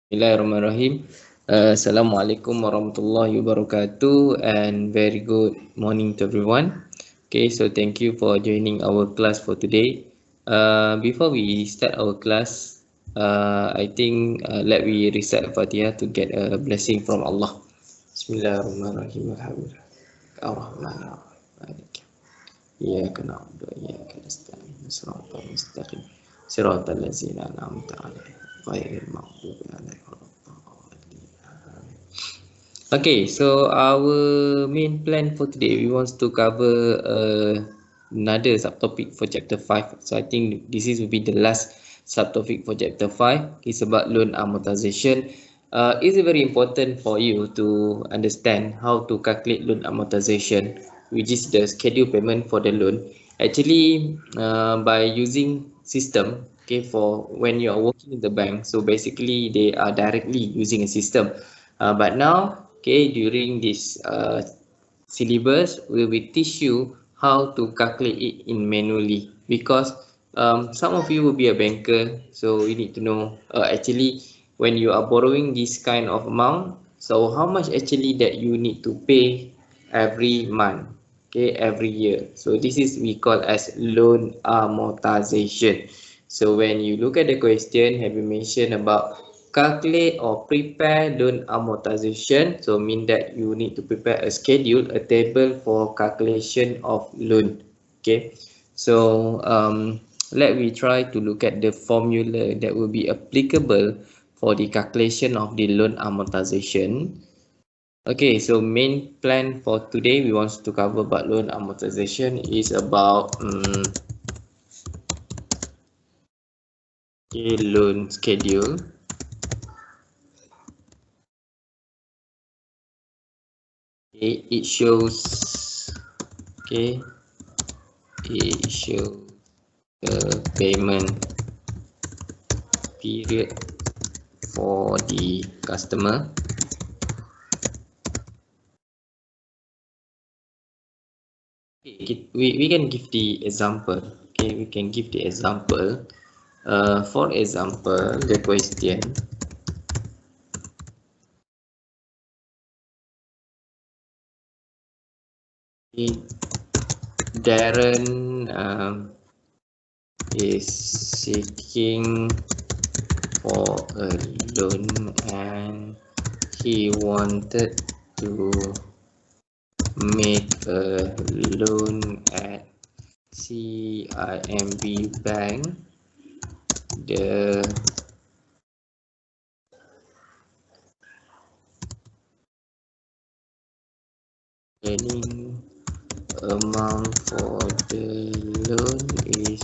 Bismillahirrahmanirrahim. Assalamualaikum warahmatullahi wabarakatuh and very good morning to everyone. Okay, so thank you for joining our class for today. Before we start our class, I think let we recite Fatihah to get a blessing from Allah. Bismillahirrahmanirrahim. Ar-Rahman. Iyyaka na'budu wa iyyaka nasta'in. Shiratal mustaqim. Shiratal ladzina an'amta 'alaihim ghairil maghdubi 'alaihim waladdallin. Okay, so our main plan for today, we want to cover another subtopic for chapter 5. So I think this will be the last subtopic for chapter 5. It's about loan amortization. It's very important for you to understand how to calculate loan amortization, which is the schedule payment for the loan. Actually, by using system, okay, for when you are working in the bank, so basically they are directly using a system. But now, okay, during this syllabus, we will teach you how to calculate it in manually, because some of you will be a banker, so you need to know actually when you are borrowing this kind of amount, so how much actually that you need to pay every month, okay, every year. So this is we call as loan amortization. So when you look at the question, have you mentioned about calculate or prepare loan amortization, so mean that you need to prepare a schedule, a table for calculation of loan. Okay, so let me try to look at the formula that will be applicable for the calculation of the loan amortization. Okay, so main plan for today we want to cover about loan amortization is about loan schedule. Okay, it shows the payment period for the customer. Okay, we can give the example. Okay, we can give the example. For example, the question. Darren is seeking for a loan and he wanted to make a loan at CIMB Bank. The lending amount for the loan is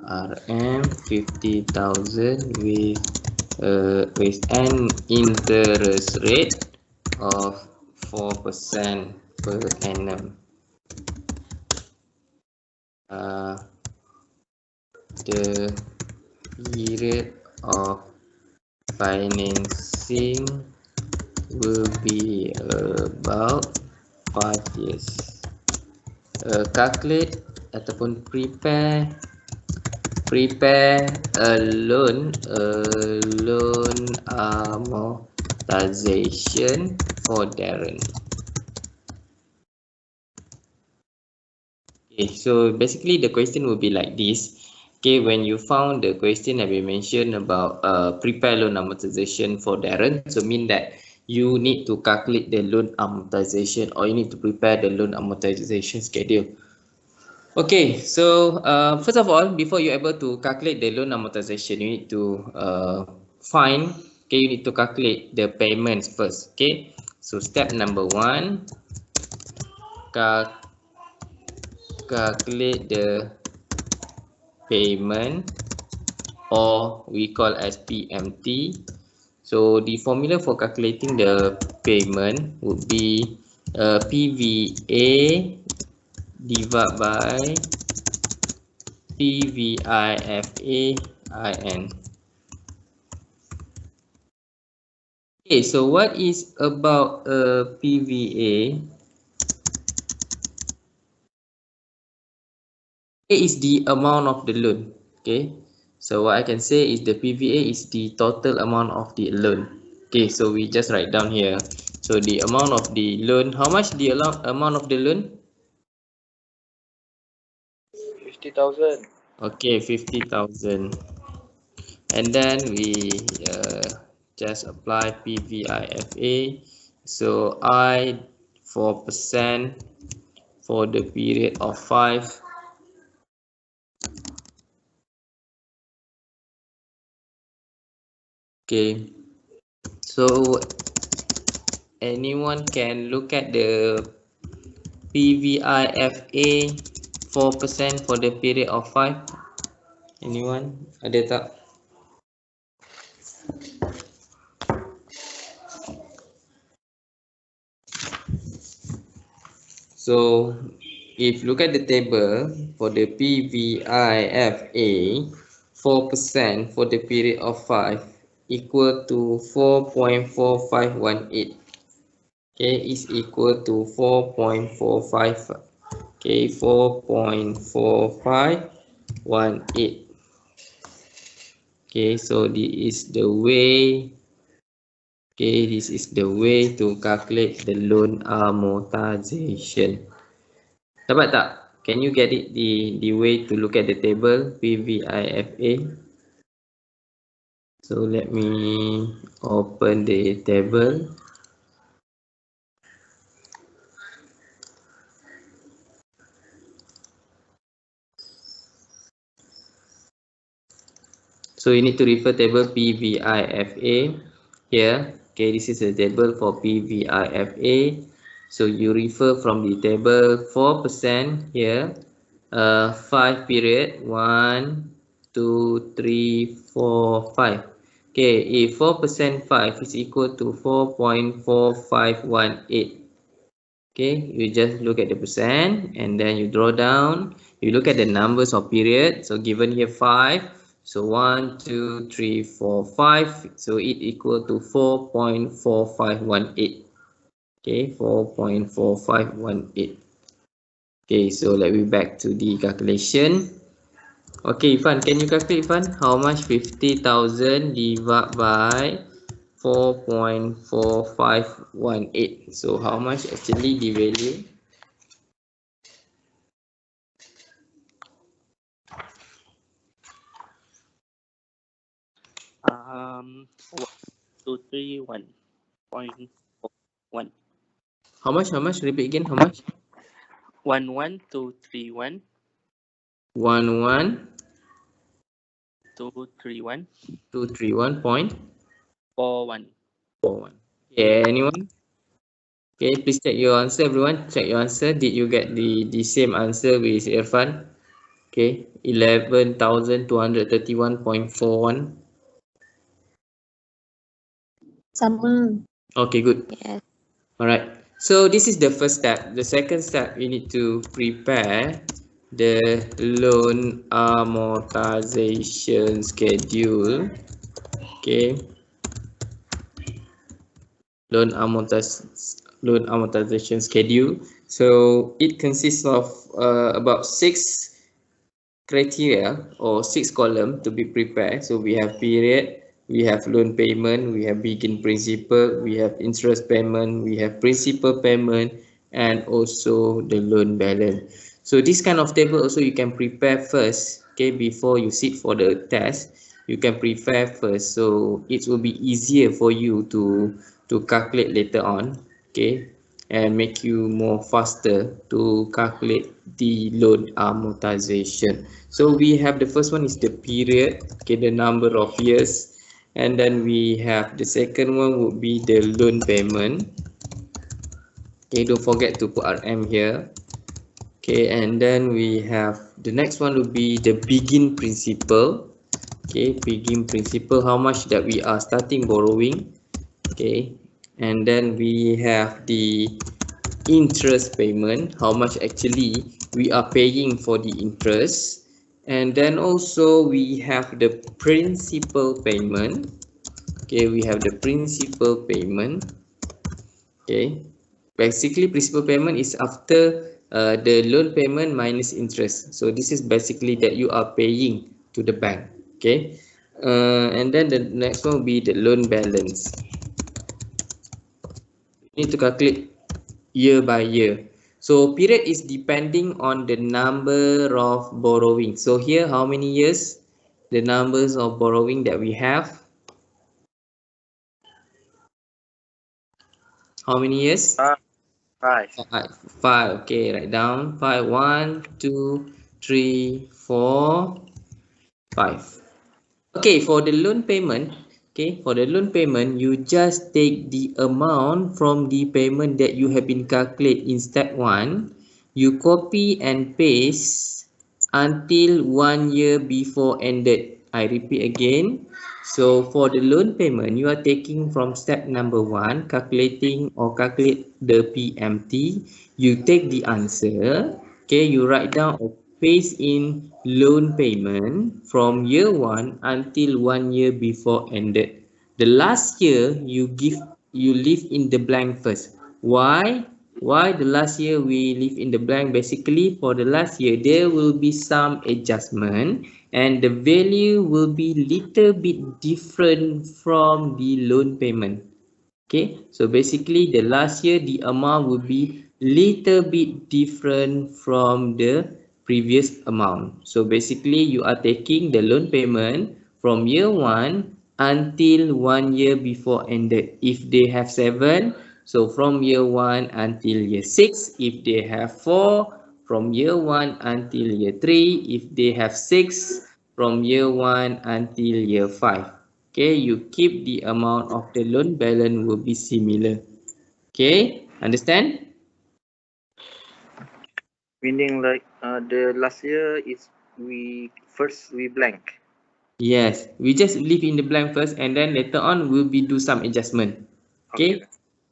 RM 50,000 with an interest rate of 4% per annum. The period of financing will be about 5 years. Calculate ataupun prepare a loan amortization for Darren. Okay, so basically the question will be like this. Okay, when you found the question that we mentioned about prepare loan amortization for Darren, so mean that you need to calculate the loan amortization, or you need to prepare the loan amortization schedule. Okay, so first of all, before you're able to calculate the loan amortization, you need to you need to calculate the payments first. Okay, so step number 1, calculate the payment, or we call as PMT. So the formula for calculating the payment would be PVA divided by PVIFAIN. Okay, so what is about PVA? A is the amount of the loan. Okay, So what I can say is the PVA is the total amount of the loan. Okay, so we just write down here. So the amount of the loan, how much the amount of the loan? 50,000. Okay, 50,000. And then we just apply PVIFA. So I 4% for the period of 5. Okay, so anyone can look at the PVIFA 4% for the period of 5. Anyone? Ada tak? So if look at the table for the PVIFA 4% for the period of 5 equal to 4.4518. Okay, is equal to 4.45. Okay, 4.4518. Okay, so this is the way. Okay, this is the way to calculate the loan amortization. Dapat tak? Can you get it the way to look at the table PVIFA? So let me open the table. So you need to refer table PVIFA here. Okay, this is a table for PVIFA. So you refer from the table 4% here. 5 period 1, 2, 3, 4, 5. Okay, if 4% 5 is equal to 4.4518. Okay, you just look at the percent and then you draw down. You look at the numbers of period. So given here 5. So 1, 2, 3, 4, 5. So it equal to 4.4518. Okay, 4.4518. Okay, so let me back to the calculation. Okay, Ifan, can you calculate, Ifan? How much 50,000 divided by 4.4518? So how much actually the value? Um, 231.1. How much? How much? Repeat again. How much? 11231. 11 231. 231.41. 41. Okay, anyone? Okay, please check your answer, everyone. Check your answer. Did you get the same answer with Irfan? Okay, 11,231.41. Sama. Okay, good. Yes. Alright. So this is the first step. The second step, you need to prepare the loan amortization schedule. Okay. Loan amortization schedule. So it consists of about 6 criteria or 6 columns to be prepared. So we have period, we have loan payment, we have begin principal, we have interest payment, we have principal payment, and also the loan balance. So this kind of table also you can prepare first, okay, before you sit for the test. You can prepare first, so it will be easier for you to calculate later on, okay, and make you more faster to calculate the loan amortization. So we have the first one is the period, okay, the number of years, and then we have the second one would be the loan payment. Okay, don't forget to put RM here. Okay, and then we have the next one would be the begin principal. Okay, begin principal, how much that we are starting borrowing. Okay, and then we have the interest payment, how much actually we are paying for the interest. And then also we have the principal payment. Okay, we have the principal payment. Okay, basically principal payment is after the loan payment minus interest. So this is basically that you are paying to the bank. Okay, and then the next one will be the loan balance. You need to calculate year by year. So period is depending on the number of borrowing. So here, how many years? The numbers of borrowing that we have. How many years? 5. 5. Okay, write down 5. 1, 2, 3, 4, 5. Okay, for the loan payment, you just take the amount from the payment that you have been calculate in step 1. You copy and paste until 1 year before ended. I repeat again. So for the loan payment, you are taking from step number 1, calculate the PMT. You take the answer. Okay, you write down or paste in loan payment from year 1 until 1 year before ended. The last year you leave in the blank first. Why? Why the last year we leave in the blank? Basically, for the last year there will be some adjustment and the value will be little bit different from the loan payment. Okay, so basically the last year the amount will be little bit different from the previous amount. So basically you are taking the loan payment from year 1 until 1 year before ended. If they have 7, so from year 1 until year 6. If they have 4, from year 1 until year 3. If they have 6, from year 1 until year 5. Okay, you keep the amount of the loan balance will be similar. Okay, understand? Meaning like the last year is we blank. Yes, we just leave in the blank first and then later on we'll be do some adjustment. Okay,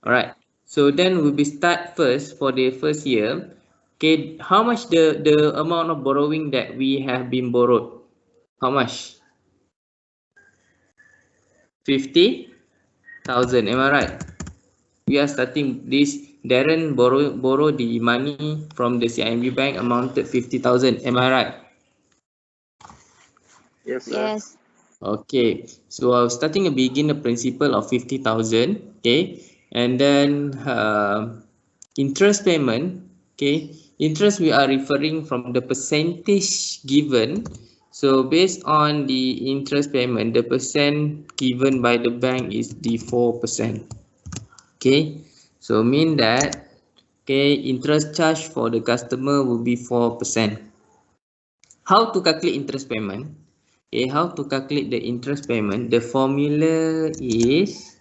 all right. So then we'll be start first for the first year. Okay, how much the amount of borrowing that we have been borrowed? How much? 50,000. Am I right? We are starting this. Darren borrow the money from the CIMB bank amounted 50,000. Am I right? Yes, sir. Yes. Okay. So I was starting a beginner principal of 50,000. Okay. And then interest payment. Okay. Interest we are referring from the percentage given. So based on the interest payment, the percent given by the bank is the 4%. Okay. So mean that okay, interest charge for the customer will be 4%. How to calculate interest payment? Okay, how to calculate the interest payment? The formula is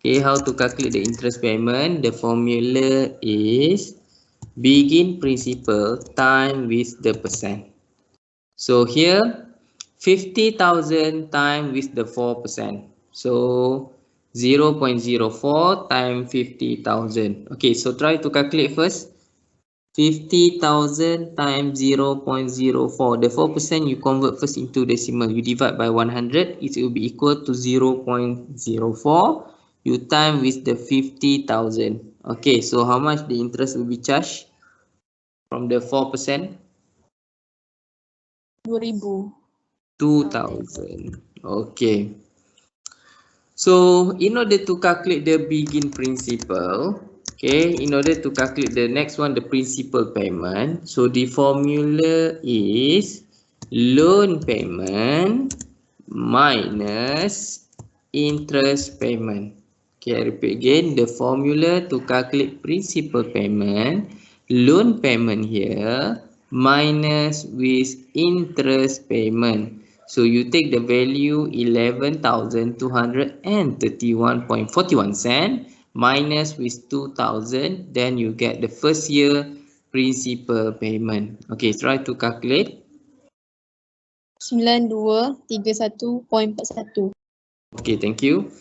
how to calculate the interest payment? The formula is begin principal time with the percent. So here 50,000 time with the 4%. So 0.04 times 50,000. Okay, so try to calculate first. 50,000 times 0.04. The 4% you convert first into decimal. You divide by 100. It will be equal to 0.04. You time with the 50,000. Okay, so how much the interest will be charged from the 4%? 2,000. 2,000. Okay. So in order to calculate the begin principal, okay, in order to calculate the next one, the principal payment, so the formula is loan payment minus interest payment. Okay, I repeat again, the formula to calculate principal payment, loan payment here minus with interest payment. So you take the value 11,231.41 cent minus with 2,000, then you get the first year principal payment. Okay, try to calculate. 9231.41. Okay, thank you.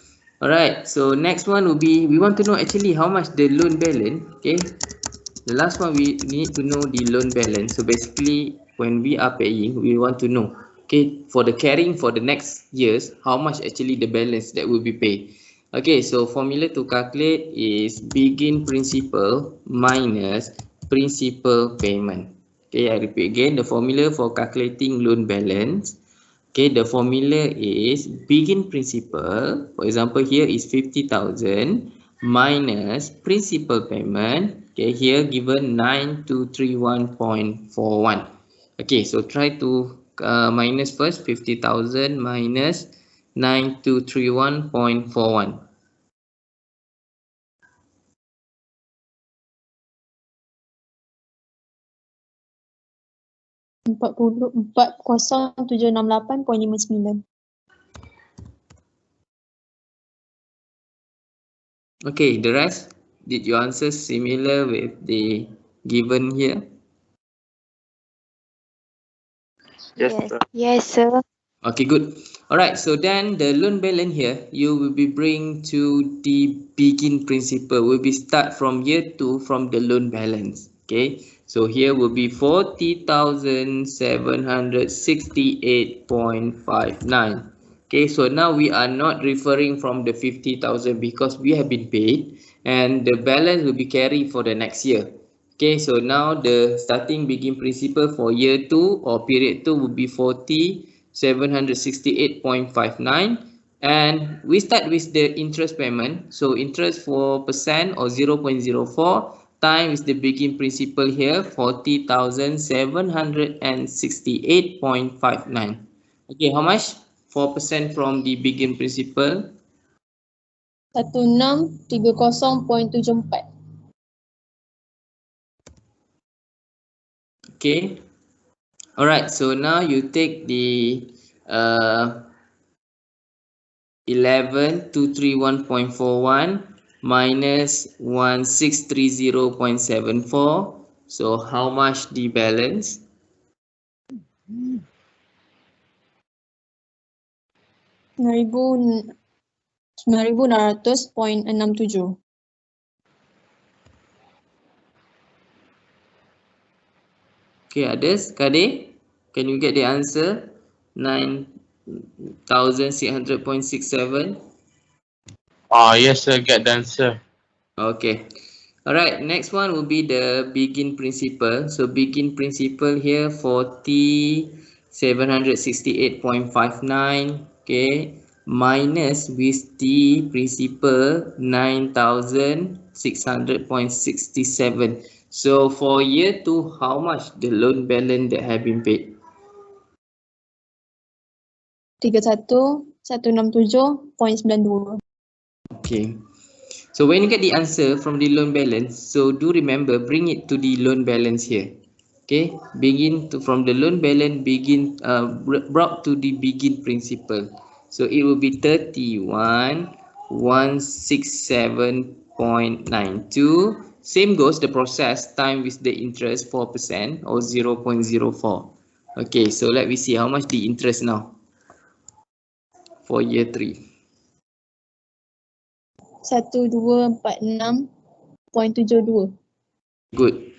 Alright, so next one will be, we want to know actually how much the loan balance. Okay, the last one we need to know the loan balance. So basically when we are paying, we want to know, okay, for the carrying for the next years, how much actually the balance that will be paid. Okay, so formula to calculate is begin principal minus principal payment. Okay, I repeat again, the formula for calculating loan balance Okay, the formula is begin principal. For example, here is 50,000 minus principal payment. Okay, here given 9231.41. Okay, so try to minus first 50,000 minus 9231.41. 40,768.59. Okay, the rest, did you answer similar with the given here? Yes, Yes. sir. Yes, sir. Okay, good. Alright, so then the loan balance here, you will be bring to the begin principal. Will be start from year 2 from the loan balance. Okay, so here will be 40,768.59. Okay, so now we are not referring from the 50,000 because we have been paid and the balance will be carried for the next year. Okay, so now the starting begin principal for year 2 or period 2 will be 40,768.59, and we start with the interest payment. So interest for percent or 0.04 times the begin principal here 40,768.59. Okay, how much? 4% from the begin principal. 1630.74. Okay. Alright, so now you take the 11,231.41 minus 1630.74. So how much the balance? 9,600.67. Okay, others, Kade, can you get the answer? 9,600.67. Yes, sir. Get the answer. Okay. Alright, next one will be the begin principal. So begin principal here 40,768.59. Okay, minus with the principal 9,600.67. So for year 2, how much the loan balance that have been paid? 31,167.92. Okay. So when you get the answer from the loan balance, so do remember bring it to the loan balance here. Okay, begin to from the loan balance begin brought to the begin principal. So it will be 31,167.92. Same goes the process time with the interest 4% or 0.04. Okay, so let me see how much the interest now for year 3. 1246.72. Good.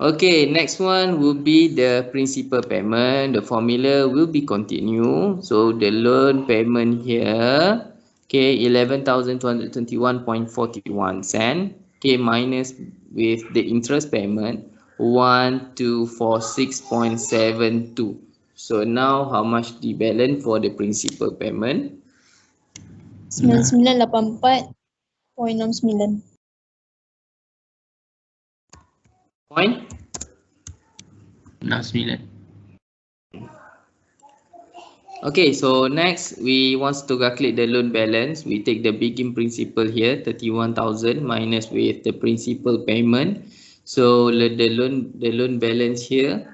Okay, next one will be the principal payment. The formula will be continue. So the loan payment here, okay, 11,221.41 cent. Okay, minus with the interest payment 1246.72. So now how much the balance for the principal payment? 9984.69. Point. 69. Okay, so next we want to calculate the loan balance. We take the begin principal here, 31,000 minus with the principal payment. So the loan balance here,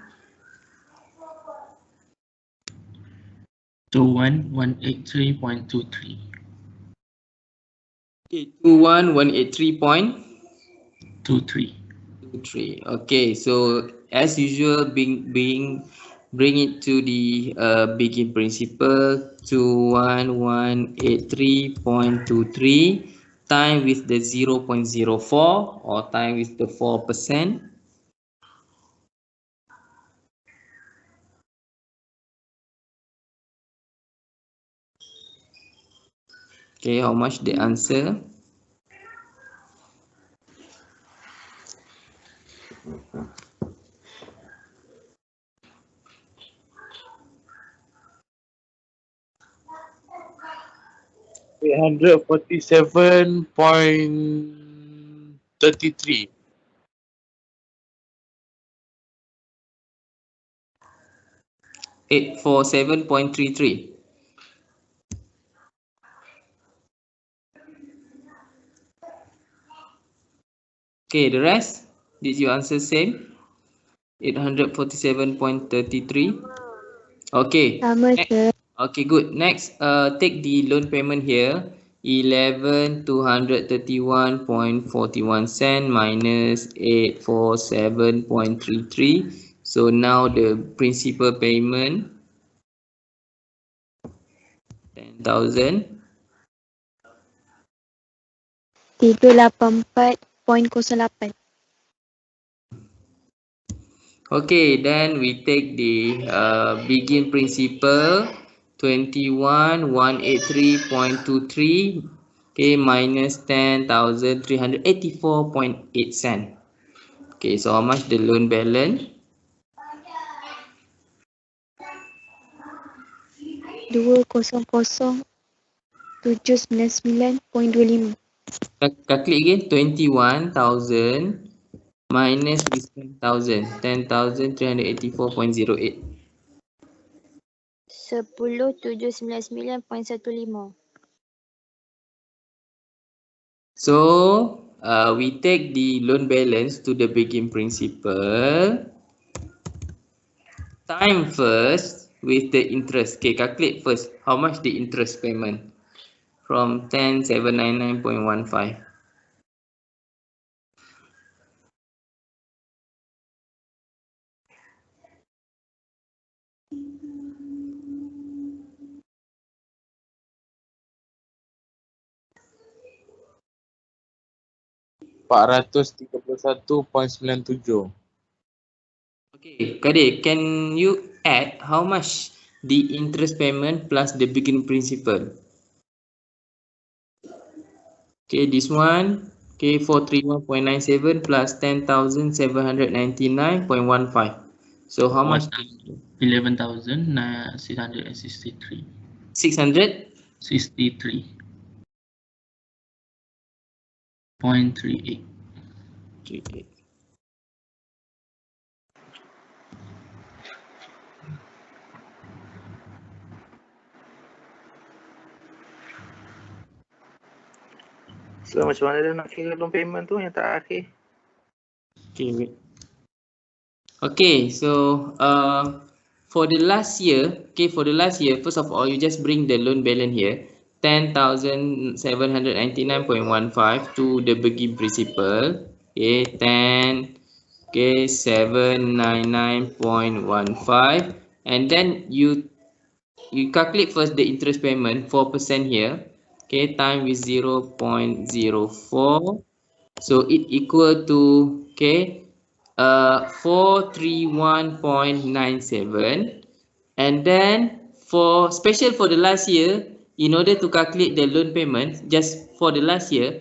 21,183.23. okay, 21,183.23. 23. Okay, so as usual, bring it to the begin principal 21,183.23 time with the 0.04 or time with the 4%. Okay, how much the answer? 847.33. $847.33. Okay, the rest, did you answer same? 847.33. Okay. Sama, Next. sir. Okay, good. Next, take the loan payment here. 11,231.41 cent minus 847.33. So now the principal payment 10,000. 384.08. Okay, then we take the begin principal 21,183.23. Okay, minus 10,384.8 cent. Okay, so how much the loan balance? 200,799.25. Calculate again. 21,000 minus this 10,000. 10,384.08. 10,799.15. So we take the loan balance to the begin principal. Time first with the interest. Okay, calculate first how much the interest payment from 10,799.15. $431.97. Okay, Kadir, can you add how much the interest payment plus the begin principal? Okay, this one, okay, 431.97 plus 10,799.15. So how much? 11,663. 600? 63.38. 38. So macam mana dia nak kira loan payment tu yang tak akhir? Okay, wait. Okay, so for the last year, first of all, you just bring the loan balance here, 10,799.15 to the begin principal. Okay, 799.15, and then you calculate first the interest payment 4% here. Okay, time with 0.04. So it equal to, okay, 431.97. And then for special for the last year, in order to calculate the loan payment just for the last year,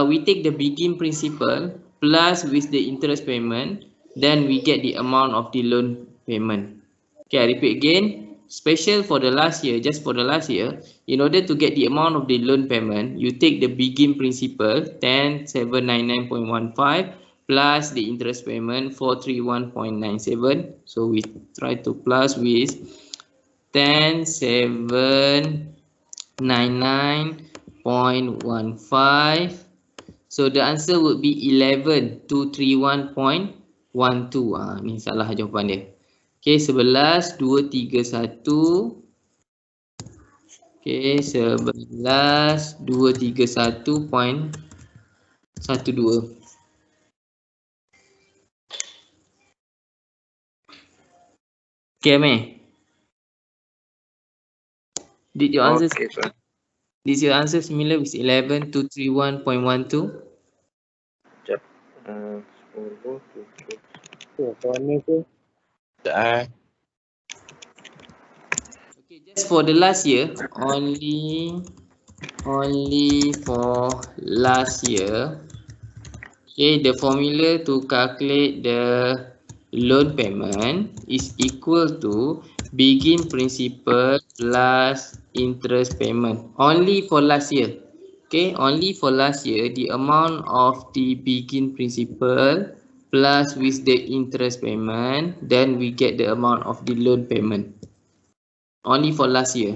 we take the begin principal plus with the interest payment, then we get the amount of the loan payment. Okay, I repeat again. Special for the last year, just for the last year, in order to get the amount of the loan payment, you take the begin principal 10,799.15 plus the interest payment 431.97. So we try to plus with 10,799.15. So the answer would be 11,231.12. Ni salah jawapan dia. Okay, 11,231. Okay, 11,231.12. Okay, Amir. Did your answer Okay, sir. Is your answer similar with 11,231.12? Sekejap. 10, 7. Okay, just for the last year, only for last year. Okay, the formula to calculate the loan payment is equal to begin principal plus interest payment. Only for last year. Okay, only for last year, the amount of the begin principal plus with the interest payment, then we get the amount of the loan payment. Only for last year.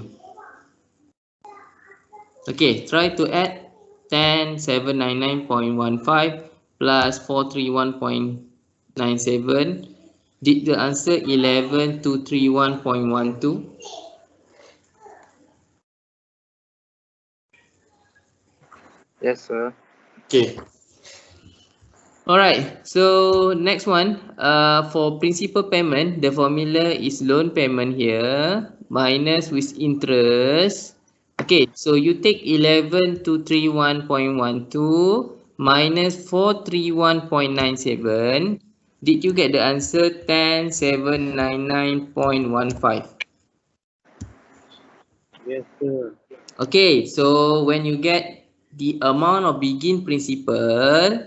Okay, try to add 10,799.15 plus 431.97. Did the answer 11,231.12? Yes, sir. Okay. Alright, so next one, for principal payment, the formula is loan payment here minus with interest. Okay, so you take 11,231.12 minus 431.97. Did you get the answer 10,799.15? Yes, sir. Okay, so when you get the amount of begin principal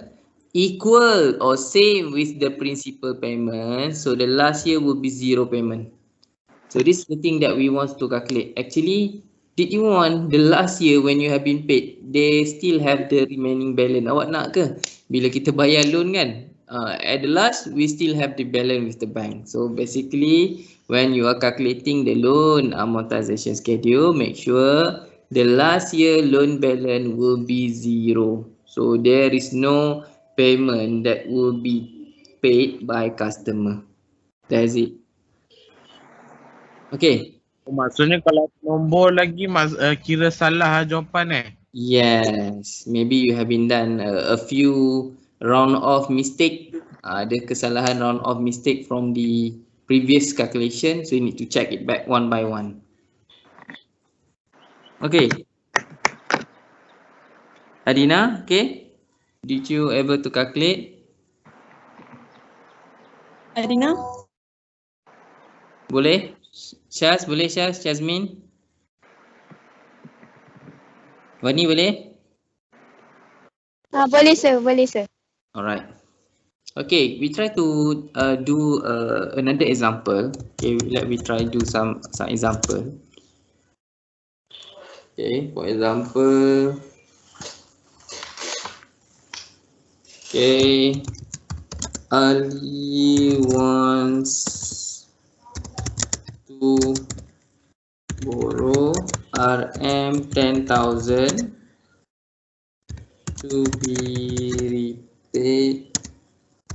equal or same with the principal payment, so the last year will be zero payment. So this is the thing that we want to calculate. Actually, did you want the last year when you have been paid, they still have the remaining balance? Awak nak ke? Bila kita bayar loan kan, at the last, we still have the balance with the bank. So basically, when you are calculating the loan amortization schedule, make sure the last year loan balance will be zero. So there is no payment that will be paid by customer. That's it. Okay. Oh, maksudnya kalau nombor lagi kira salah jawapan Yes, maybe you have been done a few round of mistake. Ada kesalahan round of mistake from the previous calculation, so you need to check it back one by one. Okay. Adina, okay? Did you ever to calculate? Adina? Boleh? Syaz, boleh Syaz? Jasmine? Wani boleh? Boleh sir, boleh sir. Alright. Okay, we try to do another example. Okay, let me try do some example. Okay, for example, okay, Ali wants to borrow RM 10,000 to be repaid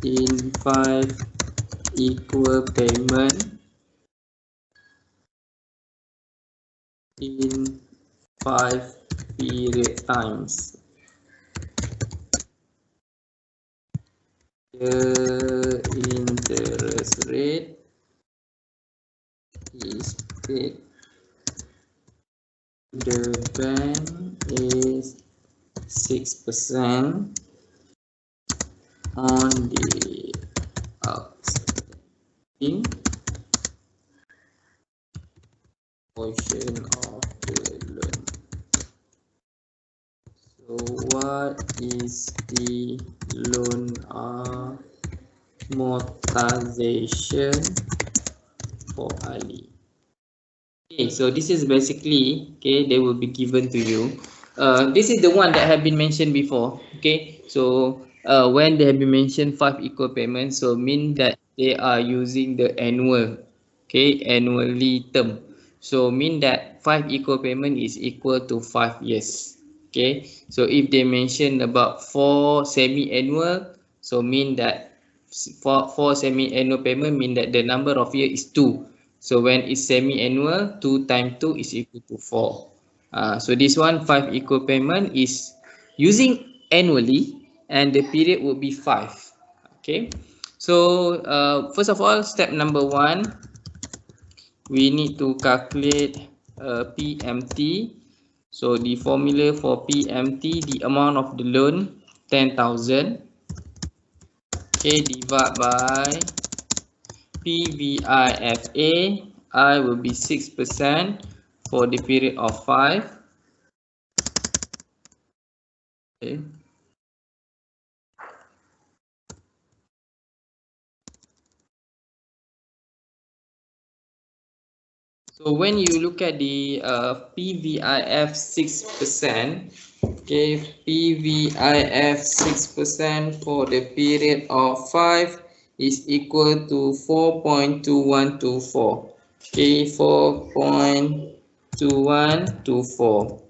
in 5 equal payment in 5 period times. The interest rate is paid to the bank is 6% on the outstanding portion of the loan. So what is the loan amortization for Ali? Okay, so this is basically, okay, they will be given to you. This is the one that have been mentioned before. Okay, so when they have been mentioned 5 equal payments, so mean that they are using the annual, okay, annually term. So mean that 5 equal payment is equal to 5 years. Okay, so if they mention about 4 semi-annual, so mean that four semi-annual payment mean that the number of year is 2. So when it's semi-annual, 2 times 2 is equal to 4. So this one 5 equal payment is using annually and the period will be 5. Okay, so first of all, step number 1, we need to calculate PMT. So the formula for PMT, the amount of the loan 10,000, okay, divide by PVIFA, I will be 6% for the period of 5. Okay. So when you look at the PVIF 6%, okay, PVIF 6% for the period of 5 is equal to 4.2124. Okay, 4.2124.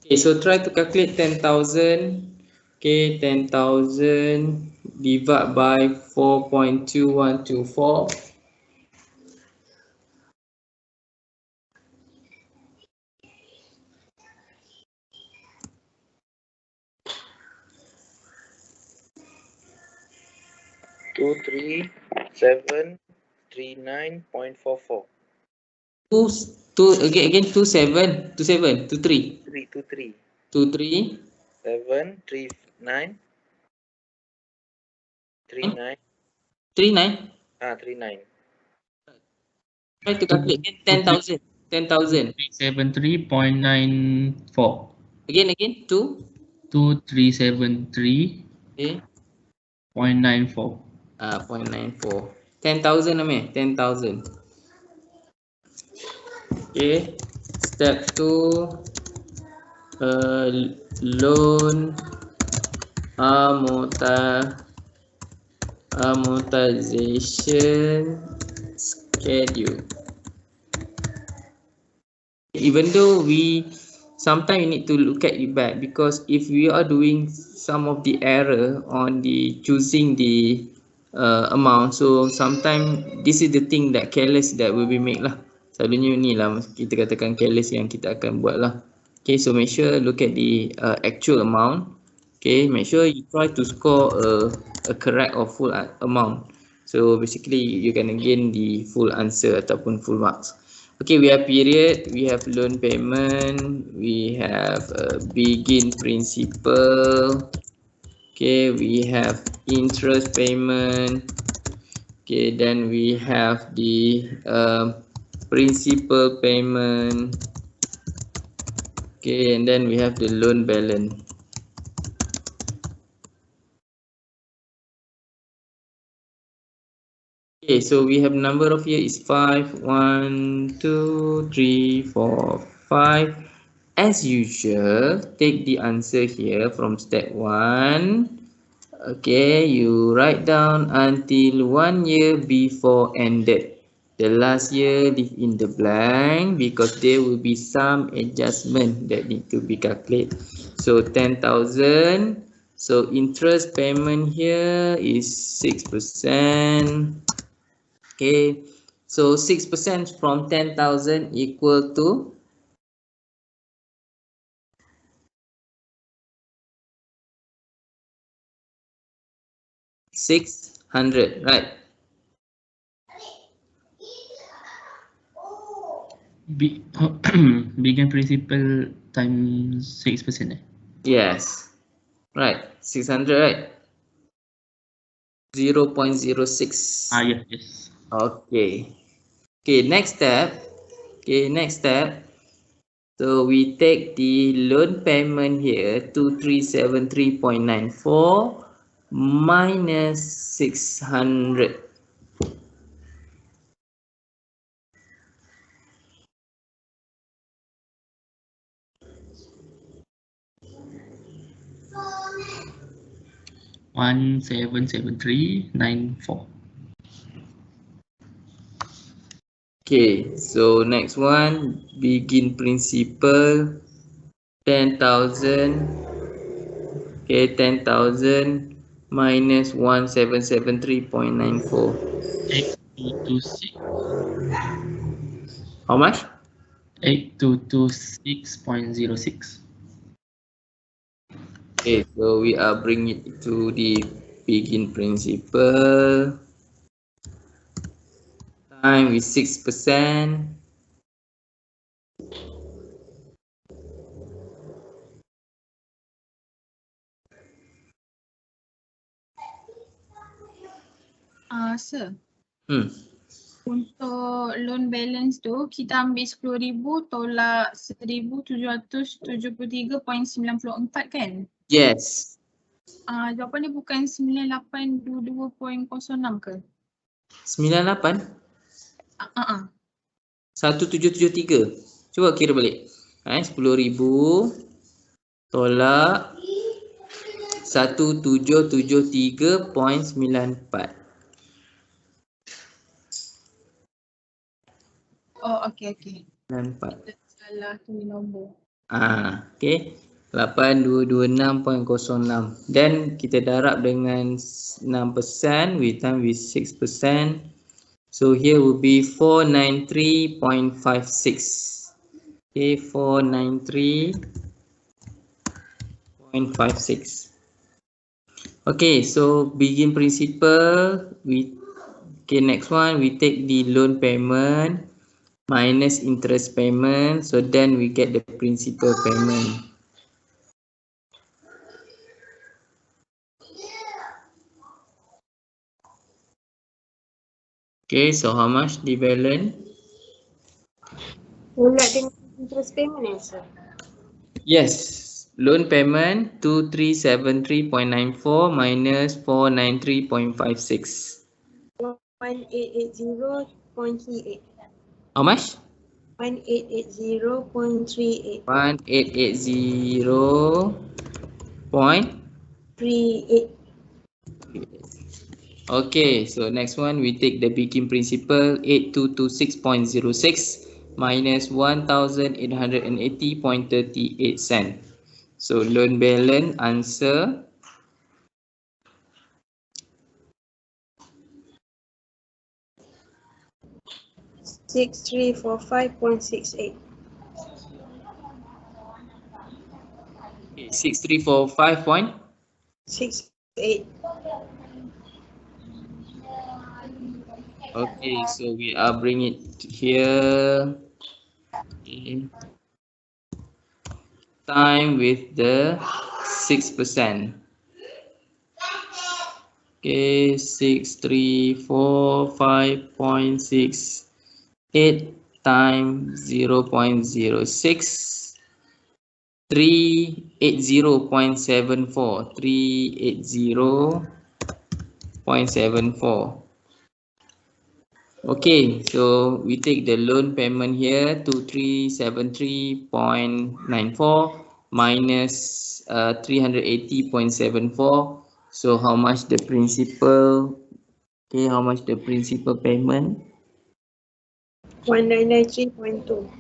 Okay, so try to calculate 10,000. Okay, 10,000 divided by 4.2124. Two three seven 39.44. Again 23 23 7 39 39 39. 39. Try to calculate again 10,000. 10,000. 373.94. Again 2373.94. okay. 0.94. 10,000 namanya 10,000. Okay. Step 2, loan amortization schedule. Even though we sometimes you need to look at it back, because if we are doing some of the error on the choosing the amount, so sometimes this is the thing that careless that will be made lah. Selalunya ni lah kita katakan careless yang kita akan buat lah. Okay, so make sure look at the actual amount. Okay, make sure you try to score a correct or full amount. So basically you can gain the full answer ataupun full marks. Okay, we have period, we have loan payment, we have begin principal, okay, we have interest payment, okay, then we have the principal payment, okay, and then we have the loan balance. Okay, so we have number of here is 5. 1, 2, 3, 4, 5. As usual, take the answer here from step 1. Okay, you write down until 1 year before ended. The last year leave in the blank because there will be some adjustment that need to be calculated. So 10,000. So interest payment here is 6%. Okay, so 6% from 10,000 equal to 600, right? Begin principal times 6%. Yes, right. 600, right? 0.06. Yes. Okay. Okay, next step. So we take the loan payment here 2373.94 minus 600. One 773.94. Okay, so next one, begin principal 10,000. Okay, 10,000 minus 1773.94. 8226. How much? 8226.06. Okay, so we are bringing it to the begin principal. Time with 6%. Sir, Hmm. Untuk loan balance tu kita ambil 10,000 tolak 1,773.94 kan? Yes. Jawapan dia bukan 9822.06 ke? 98 1773. Cuba kira balik. 10,000 tolak 1773.94. Oh, okey. 94. Salah tulis nombor. Okey. 8226.06. Dan kita darab dengan 6%, we time with 6%. So here will be 493.56. Okay, 493.56. Okay, so begin principal. Next one we take the loan payment minus interest payment. So then we get the principal payment. Okay, so how much the balance? Pula dengan interest payment sir? Yes, loan payment 2373.94 minus 493.56. 1880.38. How much? 1880.38. 1880.38. Okay, so next one we take the begin principal 8226.06 minus 1880.38 cent. So loan balance answer 6345.68. 6345.68. 68. Okay, so we are bring it here. Okay. Time with the 6%. Okay, 6345.68 times 0.06. 380.74. 380.74. Okay, so we take the loan payment here 2373.94 minus 380.74. So how much the principal? Okay, how much the principal payment? 1993.2.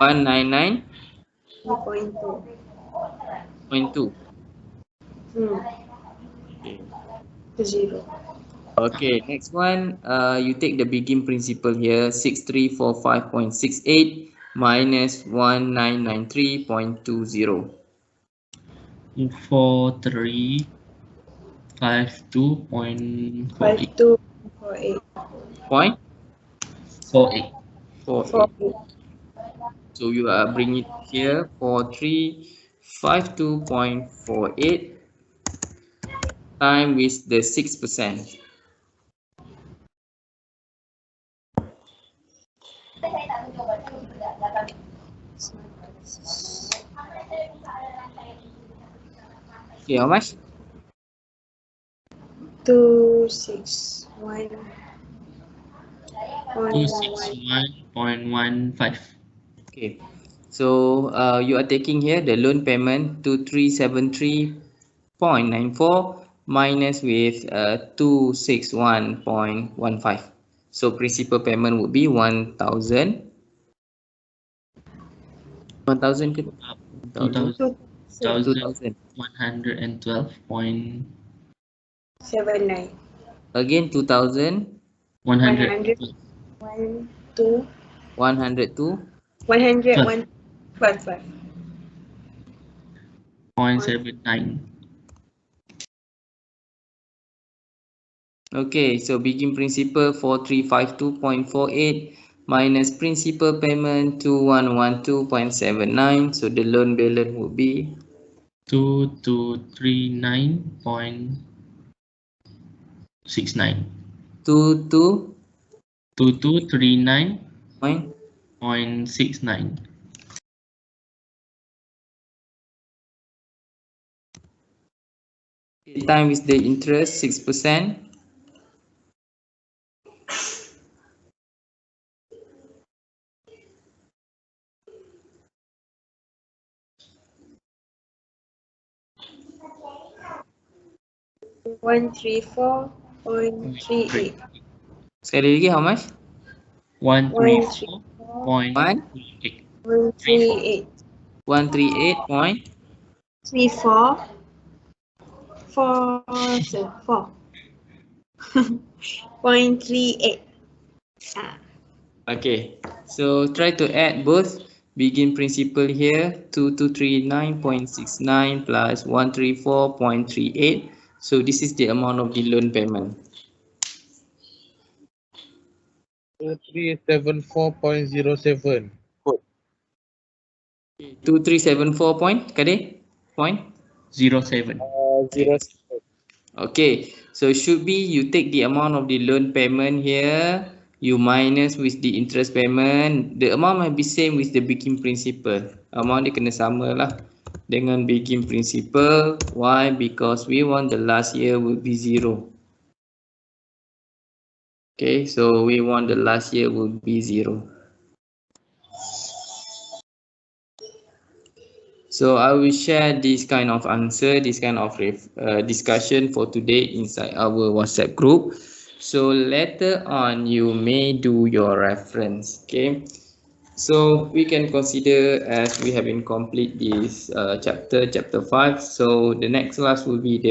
199.2. Okay. Zero. Okay, next one, you take the begin principal here 6345.68 minus 1993.20. 4352.48. 5248. Point 48. 48. So you are bring it here 4352.48 time with the 6%. Okay, how much? 261. 261.15. Okay, so you are taking here the loan payment 2373.94 minus with 261.15. So principal payment would be 1,000. 1,000 ke? 2,112.79. 79. Again 2,000. 100. 102. 102. 101. 12. 0.79. Okay, so begin principal 4352.48 minus principal payment 2112.79. So the loan balance would be 2239.69. 22 2239.69. Point time with the interest 6%. One 134.38. Sekali lagi, how much? 134.38. 138. 138.34. 0.38. Okay, so try to add both begin principal here 2239.69 plus 134.38. So this is the amount of the loan payment. 2374.07. 2374 point, Kade? Point? 07. 07. Okay, so should be you take the amount of the loan payment here, you minus with the interest payment. The amount might be same with the begin principal. Amount dia kena sama lah dengan begin principal. Why? Because we want the last year will be 0. Okay, so we want the last year will be 0. So I will share this kind of answer, this kind of discussion for today inside our WhatsApp group. So later on you may do your reference. Okay, so we can consider as we have been complete this chapter 5. So the next class will be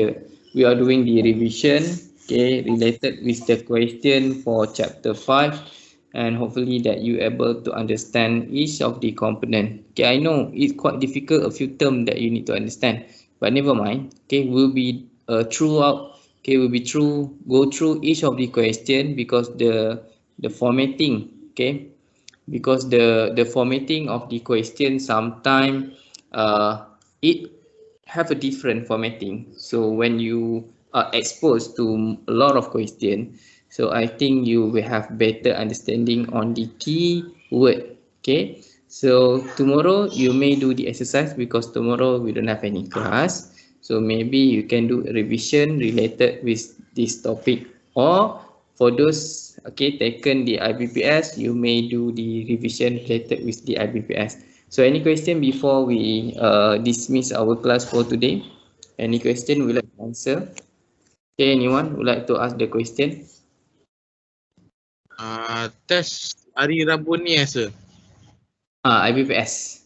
we are doing the revision, okay, related with the question for chapter 5. And hopefully that you able to understand each of the component. Okay, I know it's quite difficult, a few terms that you need to understand, but never mind. Okay, we'll be throughout. Okay, we'll be go through each of the question because the formatting. Okay, because the formatting of the question sometime it have a different formatting. So when you are exposed to a lot of question, so I think you will have better understanding on the key word. Okay, so tomorrow you may do the exercise because tomorrow we don't have any class. So maybe you can do a revision related with this topic, or for those taken the IBPS, you may do the revision related with the IBPS. So any question before we dismiss our class for today? Any question would like to answer? Okay, anyone would like to ask the question? Test hari Rabu ni sir. IBPS.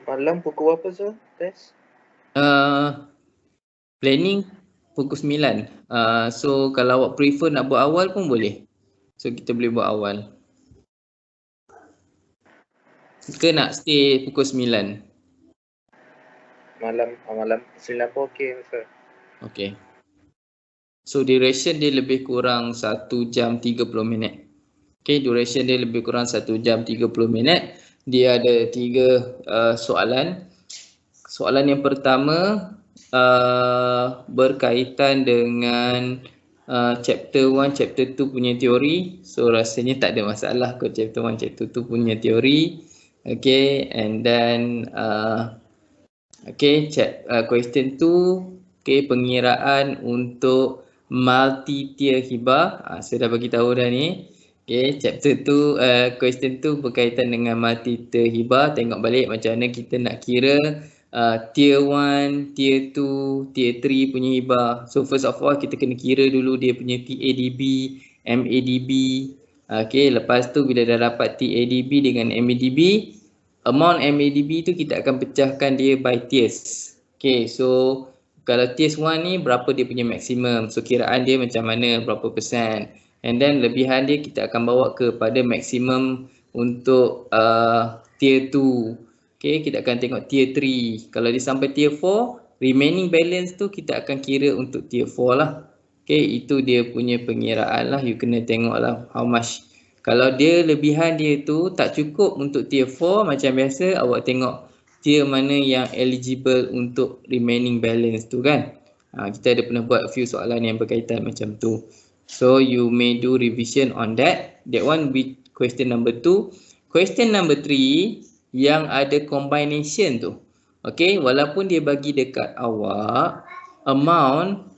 Malam pukul berapa sir? Test? Planning pukul 9. So kalau awak prefer nak buat awal pun boleh. So kita boleh buat awal. Ke nak stay pukul 9? Malam 9 pun okey sir. Okay. So duration dia lebih kurang 1 jam 30 minit. Okay, duration dia lebih kurang 1 jam 30 minit. Dia ada 3 soalan. Soalan yang pertama berkaitan dengan chapter 1, chapter 2 punya teori. So rasanya tak ada masalah kot chapter 1, chapter 2 punya teori. Okay, and then question 2, okay, pengiraan untuk multi-tier hibah. Saya dah bagi tahu dah ni. Okay, chapter 2, question 2 berkaitan dengan multi-tier hibah. Tengok balik macam mana kita nak kira tier 1, tier 2, tier 3 punya hibah. So first of all kita kena kira dulu dia punya TADB, MADB. Okay, lepas tu bila dah dapat TADB dengan MADB, amount MADB tu kita akan pecahkan dia by tiers. Okay, so kalau tiers 1 ni berapa dia punya maksimum. So kiraan dia macam mana, berapa persen. And then lebihan dia kita akan bawa kepada maksimum untuk tier 2. Okay, kita akan tengok tier 3. Kalau dia sampai tier 4, remaining balance tu kita akan kira untuk tier 4 lah. Okay, itu dia punya pengiraan lah. You kena tengok lah how much. Kalau dia lebihan dia tu tak cukup untuk tier 4, macam biasa awak tengok tier mana yang eligible untuk remaining balance tu kan. Kita ada pernah buat few soalan yang berkaitan macam tu. So you may do revision on that. That one with question number 2. Question number 3 yang ada combination tu. Okay, walaupun dia bagi dekat awak amount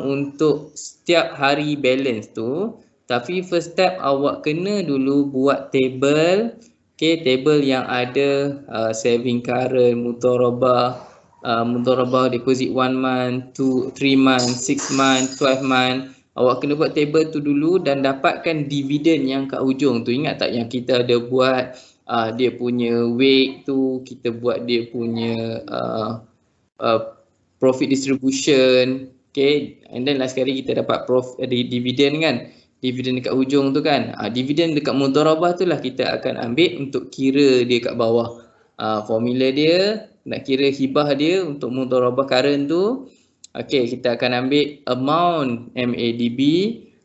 untuk setiap hari balance tu, tapi first step awak kena dulu buat table. Okay, table yang ada saving current, mudharabah, deposit 1 month, 2, 3 month, 6 month, 12 month. Awak kena buat table tu dulu dan dapatkan dividen yang kat ujung tu. Ingat tak yang kita ada buat dia punya weight tu, kita buat dia punya profit distribution. Okay, and then last kali kita dapat dividen kan. Dividen dekat ujung tu kan. Dividen dekat mudharabah tu lah kita akan ambil untuk kira dia kat bawah. Formula dia, nak kira hibah dia untuk mudharabah current tu. Okay, kita akan ambil amount MADB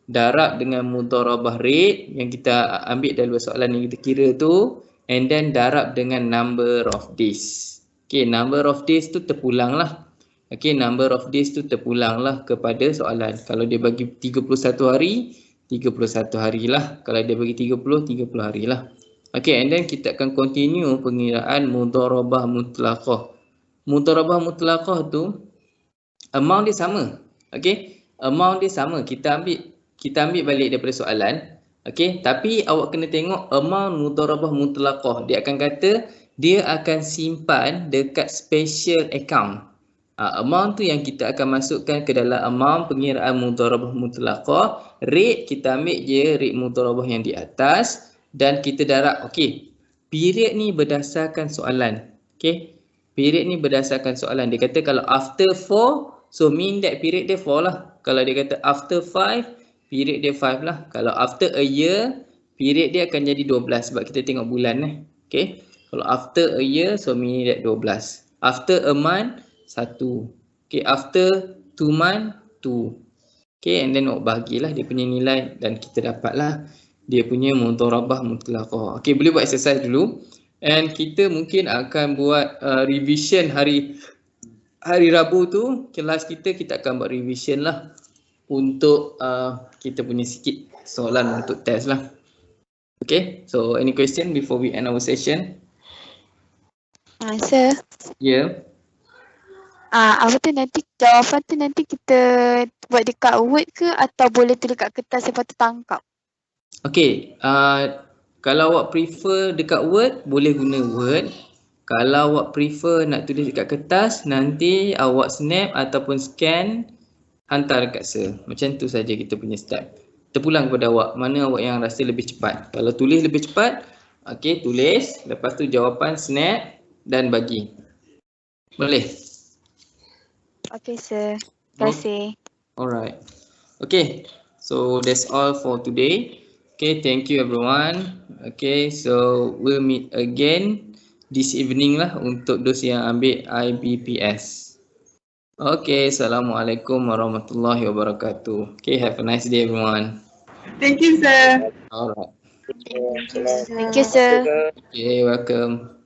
darab dengan mudharabah rate yang kita ambil dalam soalan yang kita kira tu, and then darab dengan number of days. Okay, number of days tu terpulang lah. Okay, number of days tu terpulang lah kepada soalan. Kalau dia bagi 31 hari, 31 hari lah. Kalau dia bagi 30 hari lah. Okay, and then kita akan continue pengiraan mudharabah mutlaqah. Mudharabah mutlaqah tu amount dia sama. Okay, amount dia sama. Kita ambil balik daripada soalan. Okay, tapi awak kena tengok amount mudharabah mutlaqah. Dia akan kata dia akan simpan dekat special account. Amount tu yang kita akan masukkan ke dalam amount pengiraan mudharabah mutlaqah. Rate kita ambil je rate mudharabah yang di atas dan kita darab. Okay, period ni berdasarkan soalan. Okay, period ni berdasarkan soalan. Dia kata kalau after 4, so mean that period dia 4 lah. Kalau dia kata after 5, period dia 5 lah. Kalau after a year, period dia akan jadi 12 sebab kita tengok bulan Okay, kalau after a year, so mean that 12. After a month, 1. Okay, after 2 month, 2. Okay, and then bahagilah dia punya nilai dan kita dapatlah dia punya mudharabah mutlaqah. Okay, boleh buat exercise dulu. And kita mungkin akan buat revision hari Rabu tu. Kelas kita akan buat revision lah untuk kita punya sikit soalan untuk test lah. Okay, so any question before we end our session? Sir. Yeah. Apa tu nanti jawapan tu nanti kita buat dekat Word ke atau boleh tulis kat kertas lepas tu tangkap? Okay, kalau awak prefer dekat Word, boleh guna Word. Kalau awak prefer nak tulis dekat kertas, nanti awak snap ataupun scan, hantar dekat Sir. Macam tu saja kita punya step. Terpulang kepada awak, mana awak yang rasa lebih cepat. Kalau tulis lebih cepat, okay, tulis. Lepas tu jawapan snap dan bagi. Boleh? Okay, Sir. Terima kasih. Alright. Okay, so that's all for today. Okay, thank you everyone. Okay, so we'll meet again this evening lah untuk those yang ambil IBPS. Okay, Assalamualaikum warahmatullahi wabarakatuh. Okay, have a nice day everyone. Thank you, sir. Alright. Thank you, Sir. Okay, welcome.